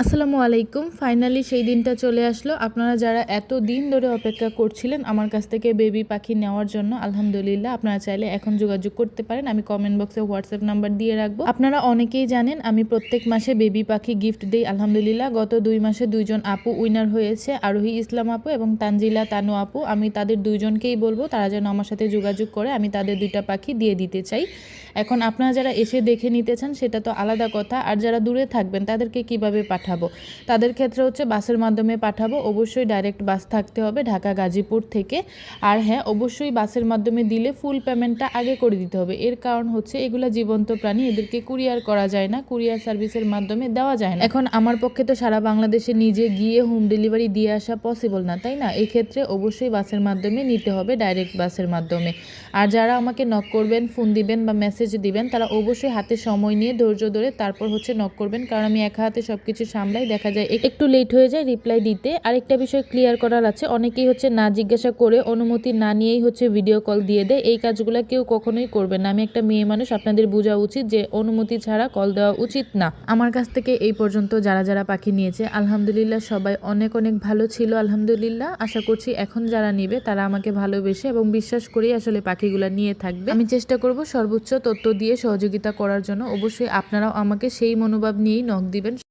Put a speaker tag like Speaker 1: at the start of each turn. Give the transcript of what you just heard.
Speaker 1: আসসালামু আলাইকুম। ফাইনালি সেই দিনটা চলে আসলো। আপনারা যারা এত দিন ধরে অপেক্ষা করছিলেন আমার কাছ থেকে বেবি পাখি নেওয়ার জন্য, আলহামদুলিল্লাহ আপনারা চাইলে এখন যোগাযোগ করতে পারেন। আমি কমেন্ট বক্সে হোয়াটসঅ্যাপ নাম্বার দিয়ে রাখবো। আপনারা অনেকেই জানেন আমি প্রত্যেক মাসে বেবি পাখি গিফট দিই। আলহামদুলিল্লাহ গত 2 মাসে 2 জন আপু উইনার হয়েছে, আরোহী ইসলাম আপু এবং তানজিলা তানু আপু। আমি তাদের 2 জনকেই বলবো তারা যেন আমার সাথে যোগাযোগ করে, আমি তাদের 2টা পাখি দিয়ে দিতে চাই। এখন আপনারা যারা এসে দেখে নিতে চান সেটা তো আলাদা কথা, আর যারা দূরে থাকবেন তাদেরকে কিভাবে পাঠাবো? তাদের ক্ষেত্রে হচ্ছে বাসের মাধ্যমে পাঠাবো। অবশ্যই ডাইরেক্ট বাস থাকতে হবে ঢাকা গাজীপুর থেকে। আর হ্যাঁ, অবশ্যই বাসের মাধ্যমে দিলে ফুল পেমেন্টটা আগে করে দিতে হবে। এর কারণ হচ্ছে এগুলা জীবন্ত প্রাণী, এদেরকে কুরিয়ার করা যায় না, কুরিয়ার সার্ভিসের মাধ্যমে দেওয়া যায় না। এখন আমার পক্ষে তো সারা বাংলাদেশে নিজে গিয়ে হোম ডেলিভারি দিয়ে আসা পসিবল না, তাই না? এই ক্ষেত্রে অবশ্যই বাসের মাধ্যমে নিতে হবে, ডাইরেক্ট বাসের মাধ্যমে। আর যারা আমাকে নক করবেন, ফোন দিবেন বা মেসেজ দিবেন, তারা অবশ্যই হাতে সময় নিয়ে ধৈর্য ধরে তারপর হচ্ছে নক করবেন, কারণ আমি একা হাতে সব কিছু সামলাই, দেখা যায় একটু লেট হয়ে যায় রিপ্লাই দিতে। আরেকটা বিষয় ক্লিয়ার করার আছে, অনেকেই হচ্ছে না জিজ্ঞাসা করে অনুমতি না নিয়েই হচ্ছে ভিডিও কল দিয়ে দেয়। এই কাজগুলো কেউ কখনোই করবেন না। আমি একটা মেয়ে মানুষ, আপনাদের বোঝা উচিত যে অনুমতি ছাড়া কল দেওয়া উচিত না। আমার কাছ থেকে এই পর্যন্ত যারা যারা পাখি নিয়েছে আলহামদুলিল্লাহ সবাই অনেক অনেক ভালো ছিল। আলহামদুলিল্লাহ আশা করছি এখন যারা নিবে তারা আমাকে ভালোবেসে এবং বিশ্বাস করেই আসলে পাখিগুলো নিয়ে থাকবে। আমি চেষ্টা করব সর্বোচ্চ তথ্য দিয়ে সহযোগিতা করার জন্য। অবশ্যই আপনারাও আমাকে সেই মনোভাব নিয়েই নক দিবেন।